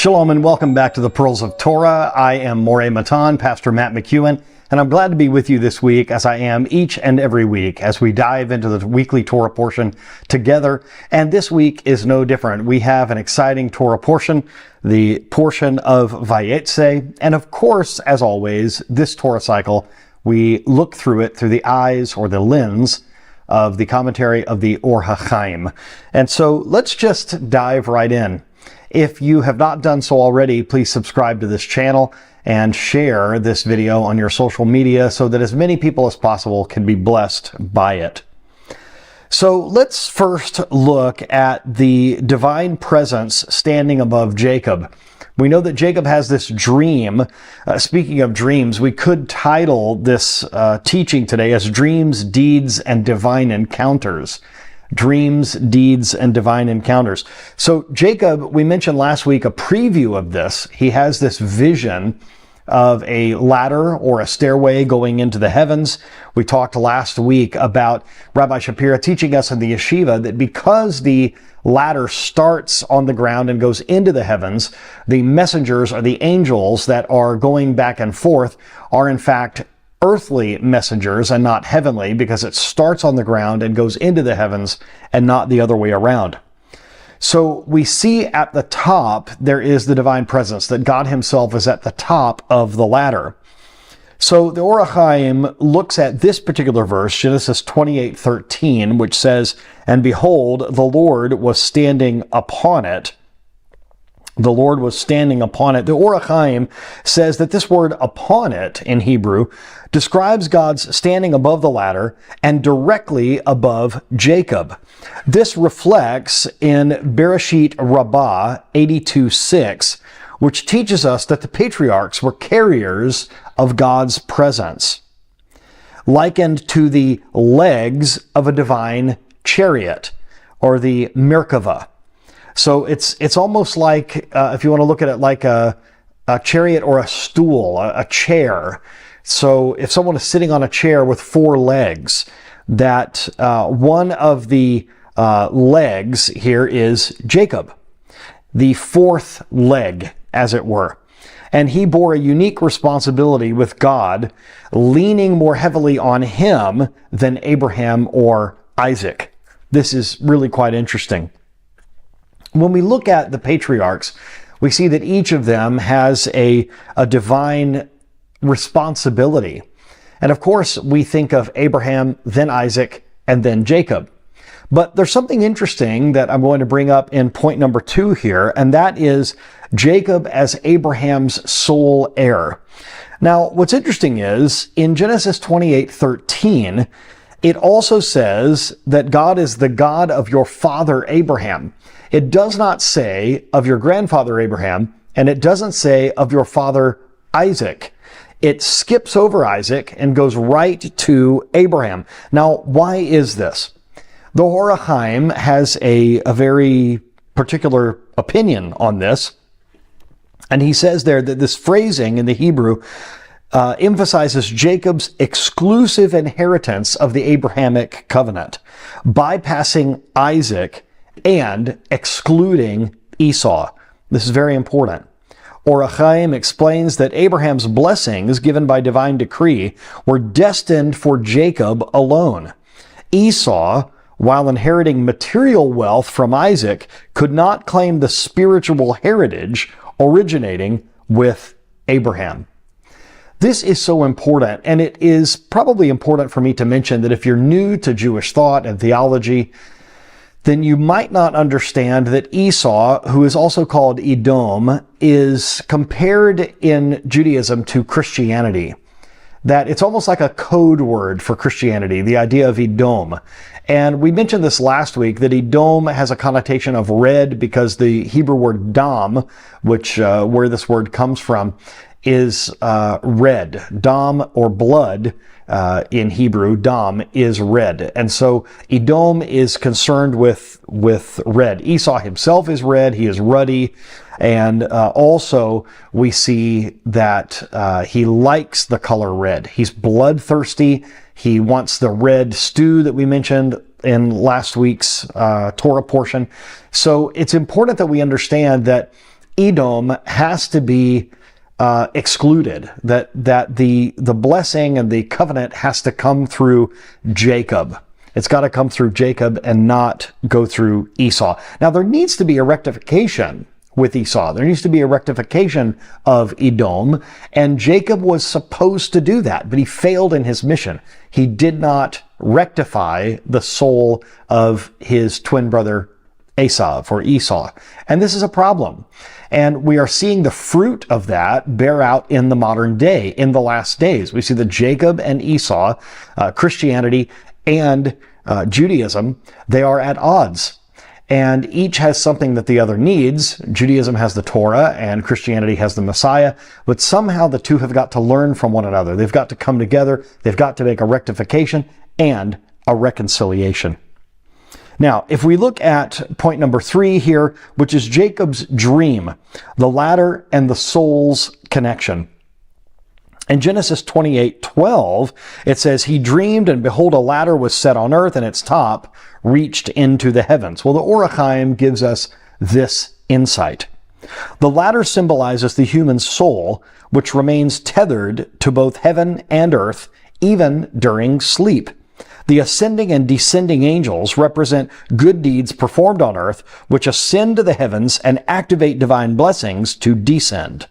Shalom and welcome back to the Pearls of Torah. I am Moreh Matan, Pastor Matt McKeown, and I'm glad to be with you this week, as I am each and every week, as we dive into the weekly Torah portion together. And this week is no different. We have an exciting Torah portion, the portion of Vayetze. And of course, as always, this Torah cycle, we look through it through the eyes or the lens of the commentary of the Or HaChaim. And so let's just dive right in. If you have not done so already, please subscribe to this channel and share this video on your social media so that as many people as possible can be blessed by it. So let's first look at the divine presence standing above Jacob. We know that Jacob has this dream. Speaking of dreams, we could title this teaching today as Dreams, Deeds, and Divine Encounters. Dreams, deeds, and divine encounters. So Jacob, we mentioned last week a preview of this. He has this vision of a ladder or a stairway going into the heavens. We talked last week about Rabbi Shapira teaching us in the yeshiva that because the ladder starts on the ground and goes into the heavens, the messengers or the angels that are going back and forth are in fact earthly messengers and not heavenly, because it starts on the ground and goes into the heavens and not the other way around. So we see at the top there is the divine presence, that God himself is at the top of the ladder. So the Or HaChaim looks at this particular verse, Genesis 28:13, which says, "And behold, the Lord was standing upon it." The Lord was standing upon it. The Or HaChaim says that this word upon it in Hebrew describes God's standing above the ladder and directly above Jacob. This reflects in Bereshit Rabbah 82:6, which teaches us that the patriarchs were carriers of God's presence, likened to the legs of a divine chariot or the Merkava. So it's almost like, if you want to look at it like a chariot or a stool, a chair. So if someone is sitting on a chair with four legs, that one of the legs here is Jacob, the fourth leg, as it were. And he bore a unique responsibility with God, leaning more heavily on him than Abraham or Isaac. This is really quite interesting. When we look at the patriarchs, we see that each of them has a divine responsibility. And of course, we think of Abraham, then Isaac, and then Jacob. But there's something interesting that I'm going to bring up in point number 2 here, and that is Jacob as Abraham's sole heir. Now, what's interesting is, in Genesis 28:13, it also says that God is the God of your father Abraham. It does not say of your grandfather Abraham, and it doesn't say of your father Isaac. It skips over Isaac and goes right to Abraham. Now, why is this? The Or HaChaim has a very particular opinion on this. And he says there that this phrasing in the Hebrew emphasizes Jacob's exclusive inheritance of the Abrahamic covenant, bypassing Isaac and excluding Esau. This is very important. Or HaChaim explains that Abraham's blessings given by divine decree were destined for Jacob alone. Esau, while inheriting material wealth from Isaac, could not claim the spiritual heritage originating with Abraham. This is so important, and it is probably important for me to mention that if you're new to Jewish thought and theology, then you might not understand that Esau, who is also called Edom, is compared in Judaism to Christianity. That it's almost like a code word for Christianity, the idea of Edom. And we mentioned this last week, that Edom has a connotation of red because the Hebrew word dam, which where this word comes from, is red. Dam, or blood, in Hebrew, dam, is red. And so Edom is concerned with red. Esau himself is red. He is ruddy. And also we see that he likes the color red. He's bloodthirsty. He wants the red stew that we mentioned in last week's Torah portion. So it's important that we understand that Edom has to be excluded, that the blessing and the covenant has to come through Jacob. It's got to come through Jacob and not go through Esau. Now, there needs to be a rectification with Esau. There needs to be a rectification of Edom, and Jacob was supposed to do that, but he failed in his mission. He did not rectify the soul of his twin brother Esau. And this is a problem. And we are seeing the fruit of that bear out in the modern day, in the last days. We see that Jacob and Esau, Christianity and Judaism, they are at odds. And each has something that the other needs. Judaism has the Torah and Christianity has the Messiah, but somehow the two have got to learn from one another. They've got to come together. They've got to make a rectification and a reconciliation. Now, if we look at point number 3 here, which is Jacob's dream, the ladder and the soul's connection. In Genesis 28:12, it says, "He dreamed, and behold, a ladder was set on earth, and its top reached into the heavens." Well, the Or HaChaim gives us this insight. The ladder symbolizes the human soul, which remains tethered to both heaven and earth, even during sleep. The ascending and descending angels represent good deeds performed on earth, which ascend to the heavens and activate divine blessings to descend.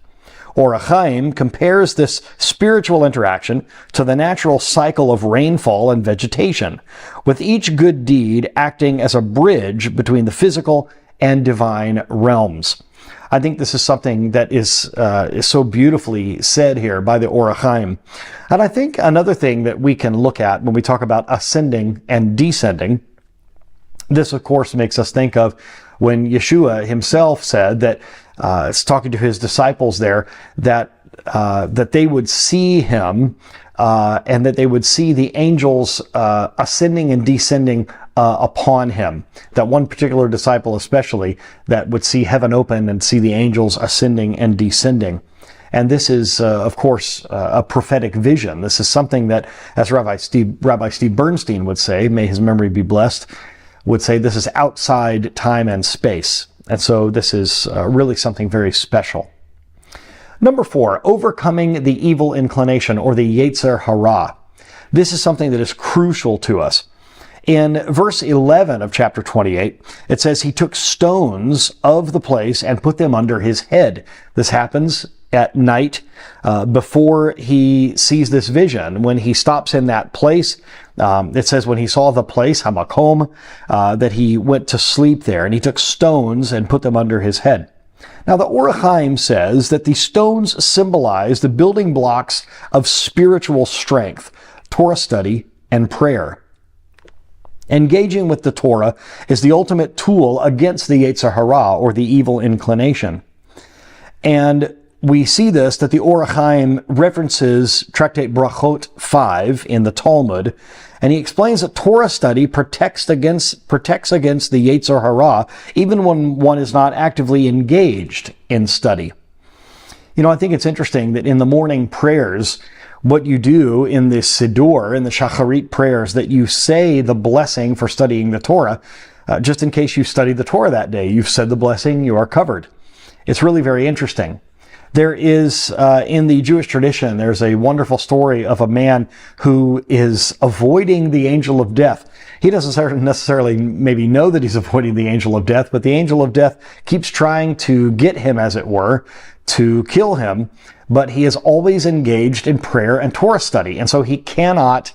Or HaChaim compares this spiritual interaction to the natural cycle of rainfall and vegetation, with each good deed acting as a bridge between the physical and divine realms. I think this is something that is so beautifully said here by the Or HaChaim. And I think another thing that we can look at when we talk about ascending and descending, this of course makes us think of when Yeshua himself said that, talking to his disciples there, that they would see him and that they would see the angels ascending and descending upon him. That one particular disciple especially that would see heaven open and see the angels ascending and descending. And this is, of course, a prophetic vision. This is something that, as Rabbi Steve Bernstein would say, may his memory be blessed, would say this is outside time and space. And so this is really something very special. Number 4, overcoming the evil inclination, or the Yetzer Hara. This is something that is crucial to us. In verse 11 of chapter 28, it says, "He took stones of the place and put them under his head." This happens at night before he sees this vision. When he stops in that place, it says when he saw the place, Hamakom, that he went to sleep there, and he took stones and put them under his head. Now, the Or HaChaim says that the stones symbolize the building blocks of spiritual strength, Torah study, and prayer. Engaging with the Torah is the ultimate tool against the Yetzer Hara, or the evil inclination. And we see this, that the Or HaChaim references Tractate Brachot 5 in the Talmud, and he explains that Torah study protects against the Yetzer Hara, even when one is not actively engaged in study. You know, I think it's interesting that in the morning prayers, what you do in the Siddur, in the Shacharit prayers, that you say the blessing for studying the Torah, just in case you studied the Torah that day. You've said the blessing, you are covered. It's really very interesting. There is, in the Jewish tradition, there's a wonderful story of a man who is avoiding the angel of death. He doesn't necessarily maybe know that he's avoiding the angel of death, but the angel of death keeps trying to get him, as it were, to kill him, but he is always engaged in prayer and Torah study, and so he cannot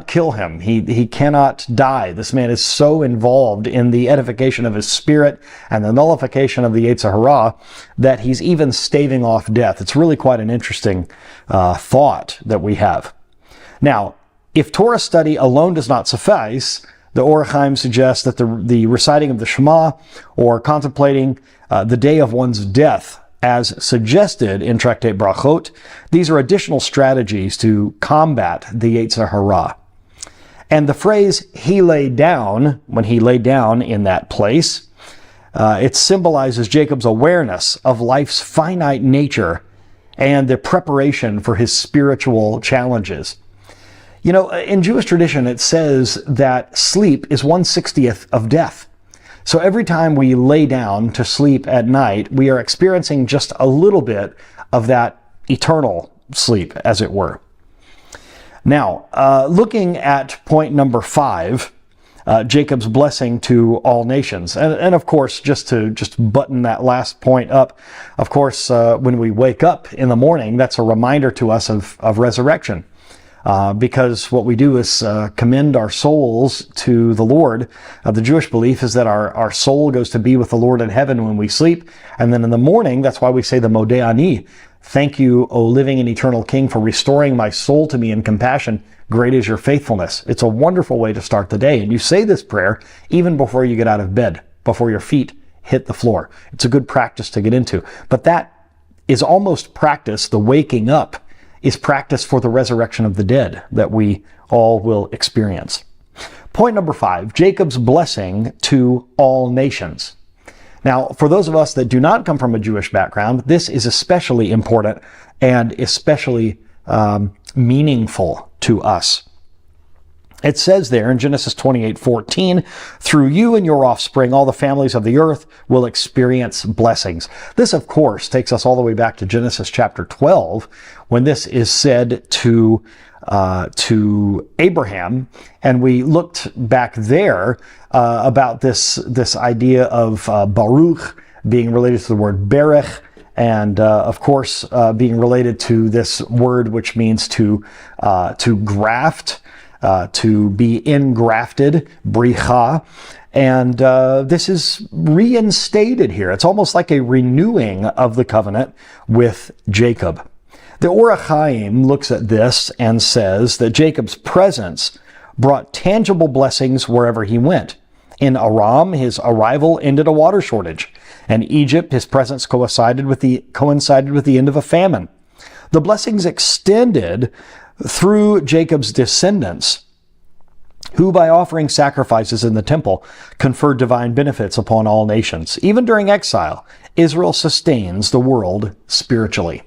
kill him. He cannot die. This man is so involved in the edification of his spirit and the nullification of the Yetzer Hara that he's even staving off death. It's really quite an interesting thought that we have. Now, if Torah study alone does not suffice, the Or HaChaim suggests that the reciting of the Shema, or contemplating the day of one's death, as suggested in Tractate Brachot, these are additional strategies to combat the Yetzer Hara. And the phrase, "he lay down," when he lay down in that place, it symbolizes Jacob's awareness of life's finite nature and the preparation for his spiritual challenges. You know, in Jewish tradition, it says that sleep is 1/60th of death. So every time we lay down to sleep at night, we are experiencing just a little bit of that eternal sleep, as it were. Now, looking at point number 5, Jacob's blessing to all nations. And of course, just to button that last point up, of course, when we wake up in the morning, that's a reminder to us of resurrection. Because what we do is commend our souls to the Lord. The Jewish belief is that our soul goes to be with the Lord in heaven when we sleep. And then in the morning, that's why we say the Modeh Ani. Thank you, O living and eternal King, for restoring my soul to me in compassion. Great is your faithfulness. It's a wonderful way to start the day. And you say this prayer even before you get out of bed, before your feet hit the floor. It's a good practice to get into. But that is almost practice. The waking up is practice for the resurrection of the dead that we all will experience. Point number 5, Jacob's blessing to all nations. Now, for those of us that do not come from a Jewish background, this is especially important and especially meaningful to us. It says there in Genesis 28:14, through you and your offspring, all the families of the earth will experience blessings. This, of course, takes us all the way back to Genesis chapter 12, when this is said to Abraham. And we looked back there about this idea of Baruch being related to the word Berech, and of course being related to this word which means to graft, to be ingrafted, bricha. And this is reinstated here. It's almost like a renewing of the covenant with Jacob. The Or HaChaim looks at this and says that Jacob's presence brought tangible blessings wherever he went. In Aram, his arrival ended a water shortage. And Egypt, his presence coincided with the end of a famine. The blessings extended through Jacob's descendants, who by offering sacrifices in the temple conferred divine benefits upon all nations. Even during exile, Israel sustains the world spiritually.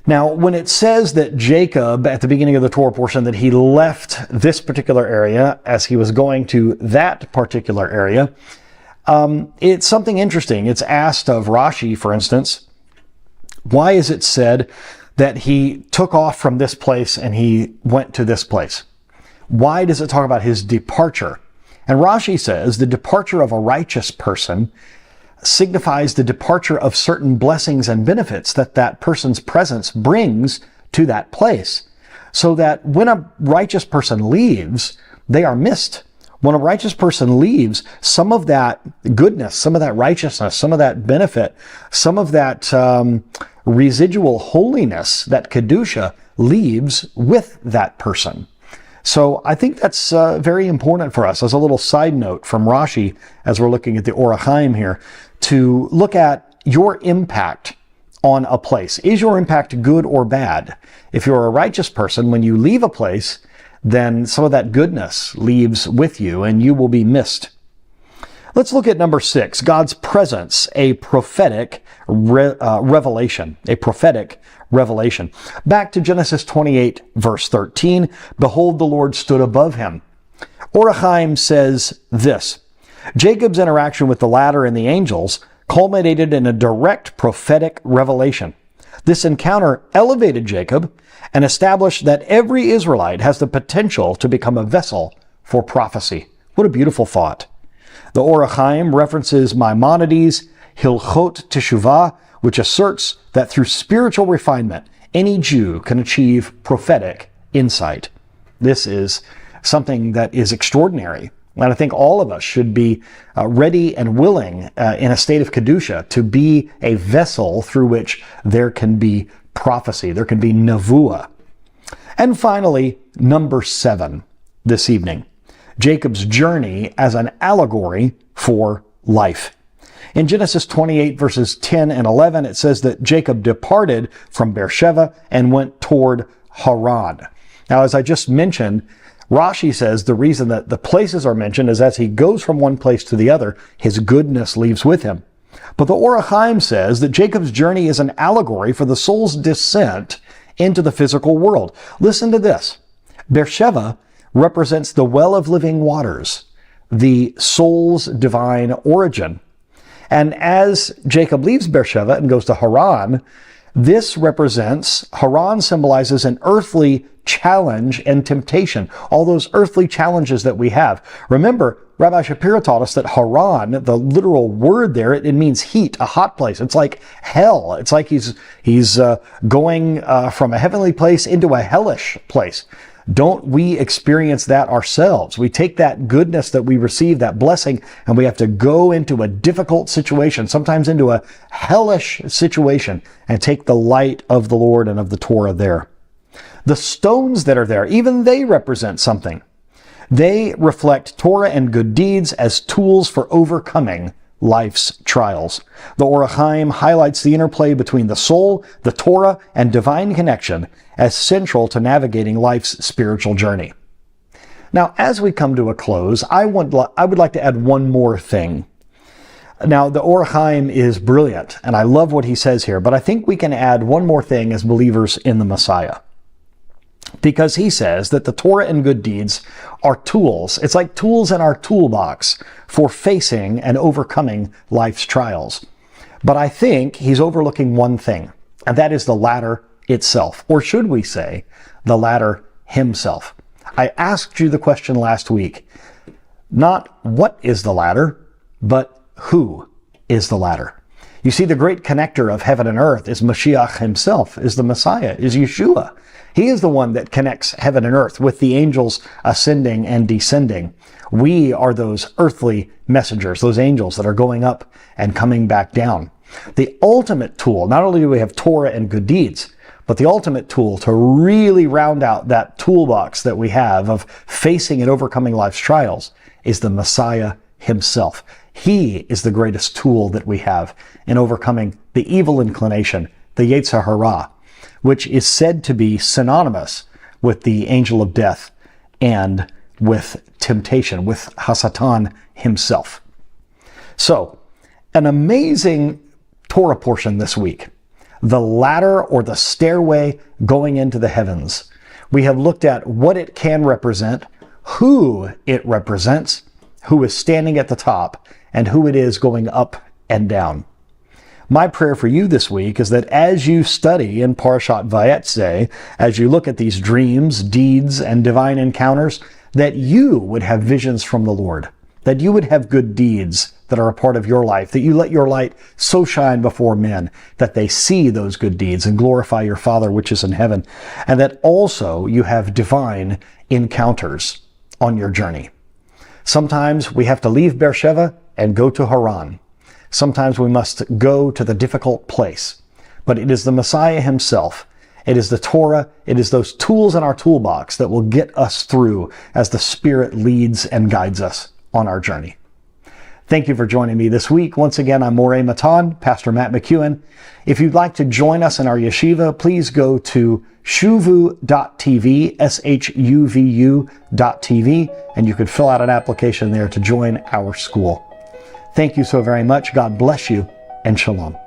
Now, when it says that Jacob, at the beginning of the Torah portion, that he left this particular area as he was going to that particular area, it's something interesting. It's asked of Rashi, for instance, why is it said that he took off from this place and he went to this place? Why does it talk about his departure? And Rashi says the departure of a righteous person signifies the departure of certain blessings and benefits that person's presence brings to that place. So that when a righteous person leaves, they are missed. When a righteous person leaves, some of that goodness, some of that righteousness, some of that benefit, some of that residual holiness, that kedusha, leaves with that person. So I think that's very important for us. As a little side note from Rashi, as we're looking at the Or HaChaim here, to look at your impact on a place. Is your impact good or bad? If you're a righteous person, when you leave a place, then some of that goodness leaves with you and you will be missed. Let's look at number 6, God's presence, a prophetic revelation. A prophetic revelation. Back to Genesis 28, verse 13. Behold, the Lord stood above him. Or HaChaim says this: Jacob's interaction with the ladder and the angels culminated in a direct prophetic revelation. This encounter elevated Jacob and established that every Israelite has the potential to become a vessel for prophecy. What a beautiful thought. The Or HaChaim references Maimonides' Hilchot Teshuvah, which asserts that through spiritual refinement, any Jew can achieve prophetic insight. This is something that is extraordinary. And I think all of us should be ready and willing in a state of Kedusha to be a vessel through which there can be prophecy, there can be nevuah. And finally, number 7 this evening, Jacob's journey as an allegory for life. In Genesis 28, verses 10 and 11, it says that Jacob departed from Beersheba and went toward Haran. Now, as I just mentioned, Rashi says the reason that the places are mentioned is as he goes from one place to the other, his goodness leaves with him. But the Or HaChaim says that Jacob's journey is an allegory for the soul's descent into the physical world. Listen to this. Beersheba represents the well of living waters. the soul's divine origin. And as Jacob leaves Beersheba and goes to Haran, Haran symbolizes an earthly challenge and temptation. All those earthly challenges that we have. Remember, Rabbi Shapira taught us that Haran, the literal word there, it means heat, a hot place. It's like hell. It's like he's going from a heavenly place into a hellish place. Don't we experience that ourselves? We take that goodness that we receive, that blessing, and we have to go into a difficult situation, sometimes into a hellish situation, and take the light of the Lord and of the Torah there. The stones that are there, even they represent something. They reflect Torah and good deeds as tools for overcoming life's trials. The Or HaChaim highlights the interplay between the soul, the Torah, and divine connection as central to navigating life's spiritual journey. Now, as we come to a close, I would like to add one more thing. Now, the Or HaChaim is brilliant, and I love what he says here, but I think we can add one more thing as believers in the Messiah. Because he says that the Torah and good deeds are tools. It's like tools in our toolbox for facing and overcoming life's trials. But I think he's overlooking one thing, and that is the ladder itself. Or should we say, the ladder himself. I asked you the question last week, not what is the ladder, but who is the ladder? You see, the great connector of heaven and earth is Mashiach himself, is the Messiah, is Yeshua. He is the one that connects heaven and earth with the angels ascending and descending. We are those earthly messengers, those angels that are going up and coming back down. The ultimate tool, not only do we have Torah and good deeds, but the ultimate tool to really round out that toolbox that we have of facing and overcoming life's trials is the Messiah himself. He is the greatest tool that we have in overcoming the evil inclination, the Yetzer Hara, which is said to be synonymous with the angel of death and with temptation, with Hasatan himself. So, an amazing Torah portion this week. The ladder or the stairway going into the heavens. We have looked at what it can represent, who it represents, who is standing at the top, and who it is going up and down. My prayer for you this week is that as you study in Parashat Vayetze, as you look at these dreams, deeds, and divine encounters, that you would have visions from the Lord, that you would have good deeds that are a part of your life, that you let your light so shine before men that they see those good deeds and glorify your Father which is in heaven, and that also you have divine encounters on your journey. Sometimes we have to leave Beersheba and go to Haran. Sometimes we must go to the difficult place. But it is the Messiah himself. It is the Torah. It is those tools in our toolbox that will get us through as the Spirit leads and guides us on our journey. Thank you for joining me this week. Once again, I'm Moreh Matan, Pastor Matt McKeown. If you'd like to join us in our yeshiva, please go to shuvu.tv, shuvu.tv, and you could fill out an application there to join our school. Thank you so very much. God bless you, and shalom.